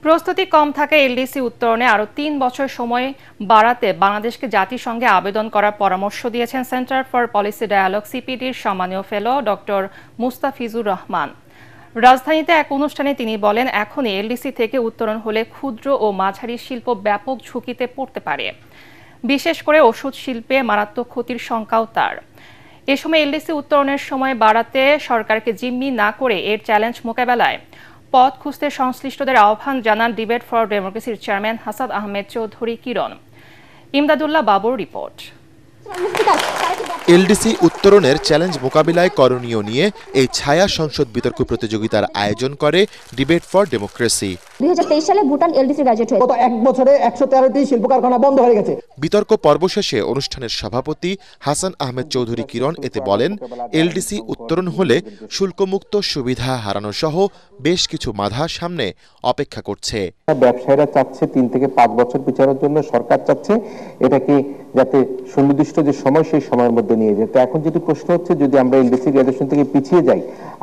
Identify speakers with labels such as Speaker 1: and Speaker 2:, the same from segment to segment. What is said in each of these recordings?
Speaker 1: প্রস্তুতি কম থাকা এলডিসি উত্তরণে আরও ৩ বছর সময় বাড়াতে বাংলাদেশকে জাতিসংঘে আবেদন করার পরামর্শ দিয়েছেন সেন্টার ফর পলিসি ডায়ালগ সিপিডির সম্মানীয় ফেলো ডক্টর মুস্তাফিজুর রহমান। রাজধানীতে এক অনুষ্ঠানে তিনি বলেন, এখনই এলডিসি থেকে উত্তরণ হলে ক্ষুদ্র ও মাঝারি শিল্প ব্যাপক ঝুঁকিতে পড়তে পারে। বিশেষ করে ওষুধ শিল্পে মারাত্মক ক্ষতির শঙ্কাও তার। এ সময় এলডিসি উত্তরণের সময় বাড়াতে সরকারকে জিম্মি না করে এর চ্যালেঞ্জ মোকাবেলায় পথ খুঁজতে সংশ্লিষ্টদের আহ্বান জানান ডিবেট ফর ডেমোক্রেসির চেয়ারম্যান হাসান আহমেদ চৌধুরী কিরণ। ইমদাদুল্লাহ বাবুর রিপোর্ট।
Speaker 2: এলডিসি উত্তরণের চ্যালেঞ্জ মোকাবিলায় করণীয় নিয়ে এই ছায়া সংসদ বিতর্ক প্রতিযোগিতার আয়োজন করে ডিবেট ফর ডেমোক্রেসি।
Speaker 3: 2023 সালে ভুটান এলডিসি গ্রাজুয়েট হয়েছে।
Speaker 4: গত এক বছরে 113টি শিল্প কারখানা বন্ধ হয়ে গেছে।
Speaker 2: বিতর্ক পর্ব শেষে অনুষ্ঠানের সভাপতি হাসান আহমেদ চৌধুরী কিরণ এতে বলেন, এলডিসি উত্তরণ হলে শুল্কমুক্ত সুবিধা হারানো সহ বেশ কিছু বাধা সামনে অপেক্ষা করছে।
Speaker 5: ব্যবসায়ীরা চাচ্ছে 3 থেকে 5 বছর পিছানোর জন্য, সরকার চাচ্ছে এটাকে যাতে সুনির্দিষ্ট যে সময় সেই সময়ের মধ্যে নিয়ে যেতে। এখন যেটি প্রশ্ন হচ্ছে, যদি আমরা এলডিসি গ্রাজুয়েশন থেকে পিছিয়ে যাই,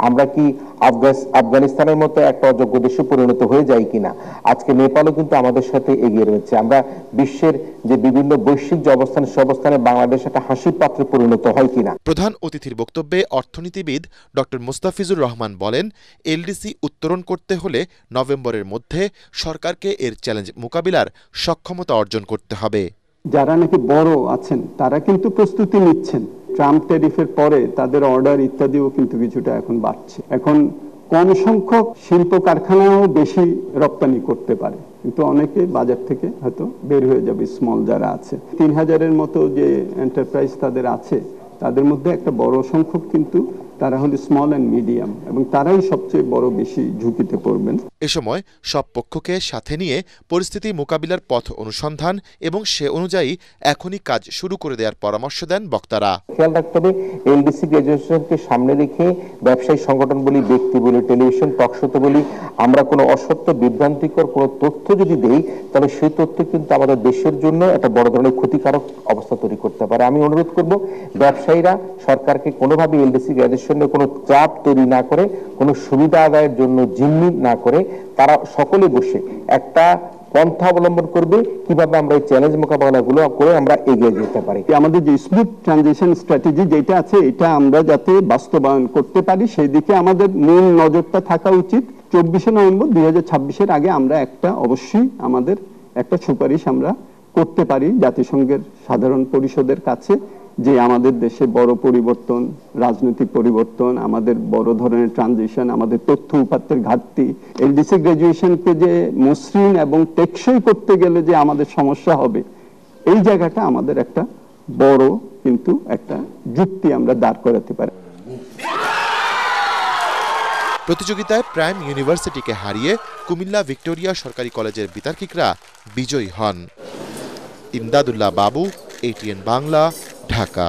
Speaker 5: আমরা কি আফগানিস্তানের মতো একটা অযোগ্য দেশে পরিণত হয়ে যাই কিনা। আজকে নেপালও কিন্তু আমাদের সাথে এগিয়ে রয়েছে। আমরা বিশ্বের যে বিভিন্ন বৈশ্বিক যে অবস্থান, সে অবস্থানে বাংলাদেশ একটা হাসির পাত্রে পরিণত হয় কিনা।
Speaker 2: প্রধান অতিথির বক্তব্যে অর্থনীতিবিদ ডক্টর মুস্তাফিজুর রহমান বলেন, এলডিসি উত্তরণ করতে হলে নভেম্বরের মধ্যে সরকারকে এর চ্যালেঞ্জ মোকাবিলার সক্ষমতা অর্জন করতে হবে।
Speaker 6: যারা নাকি বড় আছেন তারা কিন্তু প্রস্তুতি নিচ্ছেন। ট্রাম্প ট্যারিফের পরে তাদের অর্ডার ইত্যাদিও কিন্তু কিছুটা এখন বাড়ছে। এখন কম সংখ্যক শিল্প কারখানাও বেশি রপ্তানি করতে পারে, কিন্তু অনেকে বাজার থেকে হয়তো বের হয়ে যাবে। স্মল যারা আছে 3000-এর মতো যে এন্টারপ্রাইজ তাদের আছে, তাদের মধ্যে একটা বড় সংখ্যক কিন্তু তারা হলো স্মল অ্যান্ড মিডিয়াম, এবং তারাই সবচেয়ে বড় বেশি ঝুঁকিতে পড়বেন।
Speaker 2: এ সময় সব পক্ষকে সাথে নিয়ে পরিস্থিতি মোকাবিলার পথ অনুসন্ধান এবং সে অনুযায়ী এখনই কাজ শুরু করে দেওয়ার পরামর্শ দেন বক্তারা।
Speaker 5: খেয়াল রাখতে হবে, এলডিসি গ্রাজুয়েশনকে সামনে রেখে ব্যবসায়ী সংগঠন বলি, ব্যক্তি বলি, টেলিভিশন টকশোতে বলি, আমরা কোনো অসত্য বিভ্রান্তিকর কোনো তথ্য যদি দেই, তাহলে সেই তথ্য কিন্তু আমাদের দেশের জন্য একটা বড় ধরনের ক্ষতিকারক অবস্থা তৈরি করতে পারে। আমি অনুরোধ করব, ব্যবসায়ীরা সরকারকে কোনোভাবে এলডিসি গ্রাজুয়েশনে কোনো চাপ তৈরি না করে, কোনো সুবিধা আদায়ের জন্য জিম্মি না করে, তারা সকলে বসে একটা পন্থা অবলম্বন করবে কিভাবে আমরা এই চ্যালেঞ্জ মোকাবেলাগুলো করে আমরা এগিয়ে যেতে পারি।
Speaker 6: আমাদের যে স্মুথ ট্রানজিশন স্ট্র্যাটেজি যেটা আছে, এটা আমরা যাতে বাস্তবায়ন করতে পারি সেই দিকে আমাদের মূল নজরটা থাকা উচিত। 24শে নভেম্বর 2026-এর আগে আমরা অবশ্যই আমাদের একটা সুপারিশ আমরা করতে পারি জাতিসংঘের সাধারণ পরিষদের কাছে, যে আমাদের দেশে বড় পরিবর্তন, রাজনৈতিক পরিবর্তন, আমাদের বড় ধরনের ট্রানজিশন, আমাদের তথ্য উপাত্তের ঘাটতি, এলডিসি গ্রাজুয়েশনকে যে মসৃণ এবং টেকসই করতে গেলে যে আমাদের সমস্যা হবে, এই জায়গাটা আমাদের একটা বড় কিন্তু একটা যুক্তি আমরা দাঁড় করাতে পারি।
Speaker 2: প্রতিযোগিতায় প্রাইম ইউনিভার্সিটিকে হারিয়ে কুমিল্লা ভিক্টোরিয়া সরকারি কলেজের বিতার্কিকরা বিজয়ী হন। ইমদাদুল্লাহ বাবু, ATN বাংলা, ঢাকা।